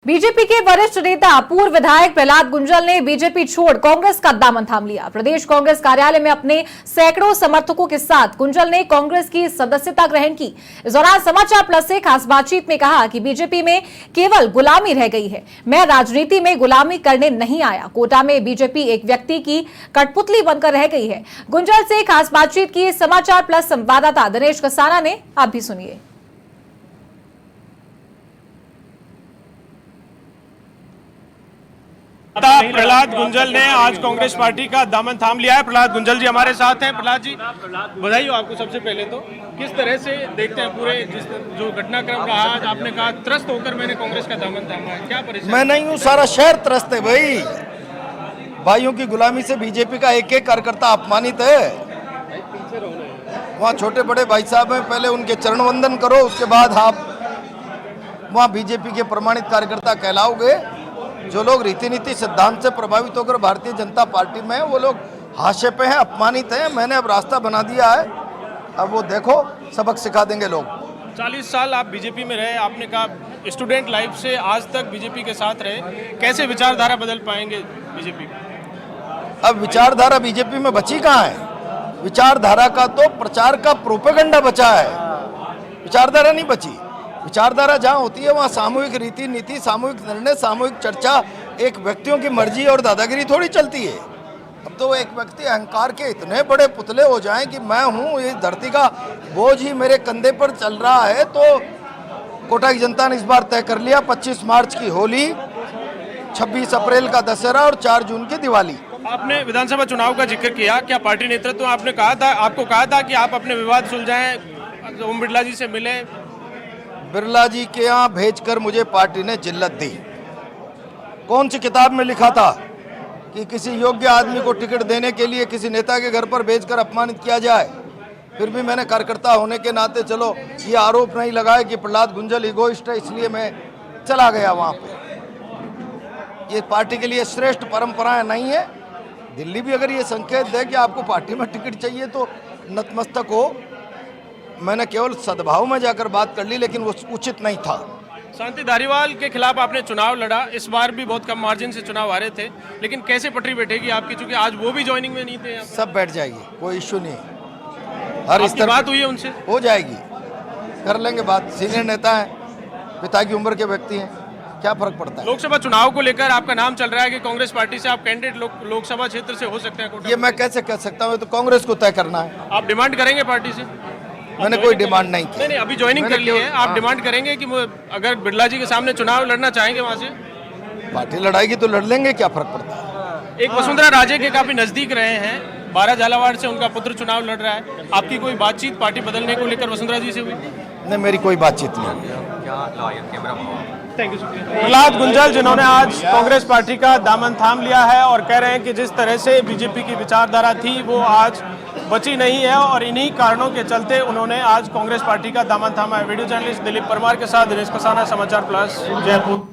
BJP के वरिष्ठ नेता पूर्व विधायक प्रहलाद गुंजल ने बीजेपी छोड़ कांग्रेस का दामन थाम लिया। प्रदेश कांग्रेस कार्यालय में अपने सैकड़ों समर्थकों के साथ गुंजल ने कांग्रेस की सदस्यता ग्रहण की। इस दौरान समाचार प्लस से खास बातचीत में कहा कि बीजेपी में केवल गुलामी रह गई है। मैं राजनीति में गुलामी करने नहीं आया। कोटा में बीजेपी एक व्यक्ति की कठपुतली बनकर रह गई है। गुंजल से खास बातचीत की समाचार प्लस संवाददाता दिनेश कसाना ने। आप भी सुनिए। प्रहलाद गुंजल ने आज कांग्रेस पार्टी का दामन थाम लिया है। प्रहलाद गुंजल जी हमारे साथ हैं। प्रहलाद जी, बधाई हो आपको। सबसे पहले तो किस तरह से देखते हैं पूरे जो घटनाक्रम रहा, आज आपने कहा त्रस्त होकर मैंने कांग्रेस का दामन थामा है, क्या परेशानी? मैं नहीं हूँ, सारा शहर त्रस्त है भाई। भाइयों की गुलामी से बीजेपी का एक एक कार्यकर्ता अपमानित है। वहाँ छोटे बड़े भाई साहब हैं, पहले उनके चरण वंदन करो, उसके बाद आप वहाँ बीजेपी के प्रमाणित कार्यकर्ता कहलाओगे। जो लोग रीति नीति सिद्धांत से प्रभावित होकर भारतीय जनता पार्टी में हैं, वो लोग हाशिए पे हैं, अपमानित हैं। मैंने अब रास्ता बना दिया है, अब वो देखो सबक सिखा देंगे लोग। 40 साल आप बीजेपी में रहे, आपने कहा स्टूडेंट लाइफ से आज तक बीजेपी के साथ रहे, कैसे विचारधारा बदल पाएंगे बीजेपी? अब विचारधारा बीजेपी में बची कहाँ है? विचारधारा का तो प्रचार का प्रोपेगेंडा बचा है, विचारधारा नहीं बची। विचारधारा जहाँ होती है वहाँ सामूहिक रीति नीति, सामूहिक निर्णय, सामूहिक चर्चा, एक व्यक्तियों की मर्जी और दादागिरी थोड़ी चलती है। अब तो एक व्यक्ति अहंकार के इतने बड़े पुतले हो जाएं कि मैं हूँ, इस धरती का बोझ ही मेरे कंधे पर चल रहा है। तो कोटा की जनता ने इस बार तय कर लिया, 25 मार्च की होली, 26 अप्रैल का दशहरा और 4 जून की दिवाली। आपने विधानसभा चुनाव का जिक्र किया, क्या पार्टी नेतृत्व आपने आपको कहा था कि आप अपने विवाद सुलझाएं, ओम बिरला जी से मिले? बिरला जी के यहाँ भेजकर मुझे पार्टी ने जिल्लत दी। कौन सी किताब में लिखा था कि किसी योग्य आदमी को टिकट देने के लिए किसी नेता के घर पर भेजकर अपमानित किया जाए? फिर भी मैंने कार्यकर्ता होने के नाते चलो ये आरोप नहीं लगाया कि प्रहलाद गुंजल इगोइस्ट है, इसलिए मैं चला गया वहाँ पे। ये पार्टी के लिए श्रेष्ठ परंपराएं नहीं है। दिल्ली भी अगर ये संकेत दे कि आपको पार्टी में टिकट चाहिए तो नतमस्तक हो। मैंने केवल सद्भाव में जाकर बात कर ली, लेकिन वो उचित नहीं था। शांति धारीवाल के खिलाफ आपने चुनाव लड़ा, इस बार भी बहुत कम मार्जिन से चुनाव हारे थे, लेकिन कैसे पटरी बैठेगी आपकी, चूंकि आज वो भी ज्वाइनिंग में नहीं थे? सब बैठ जाएगी, कोई इश्यू नहीं। हर इस तरह बात हुई है उनसे? हो जाएगी, कर लेंगे बात। सीनियर नेता है, पिता की उम्र के व्यक्ति हैं, क्या फर्क पड़ता है? लोकसभा चुनाव को लेकर आपका नाम चल रहा है कि कांग्रेस पार्टी से आप कैंडिडेट लोकसभा क्षेत्र से हो सकते हैं? ये मैं कैसे कह सकता हूँ? तो कांग्रेस को तय करना है। आप डिमांड करेंगे पार्टी से? मैंने कोई डिमांड नहीं की। नहीं, अभी ज्वाइनिंग कर ली है। आप डिमांड करेंगे कि अगर बिरला जी के सामने चुनाव लड़ना चाहेंगे वहाँ से? पार्टी लड़ाएगी तो लड़ लेंगे, क्या फर्क पड़ता है? एक वसुंधरा राजे के काफी नजदीक रहे हैं, 12 झालावाड़ से उनका पुत्र चुनाव लड़ रहा है। आपकी कोई बातचीत पार्टी बदलने को लेकर वसुंधरा जी से हुई? नहीं, मेरी कोई बातचीत नहीं। Thank you. प्रहलाद गुंजल जिन्होंने आज कांग्रेस पार्टी का दामन थाम लिया है और कह रहे हैं कि जिस तरह से बीजेपी की विचारधारा थी वो आज बची नहीं है और इन्हीं कारणों के चलते उन्होंने आज कांग्रेस पार्टी का दामन थामा है। वीडियो जर्नलिस्ट दिलीप परमार के साथ दिनेश कसाना, समाचार प्लस, जयपुर।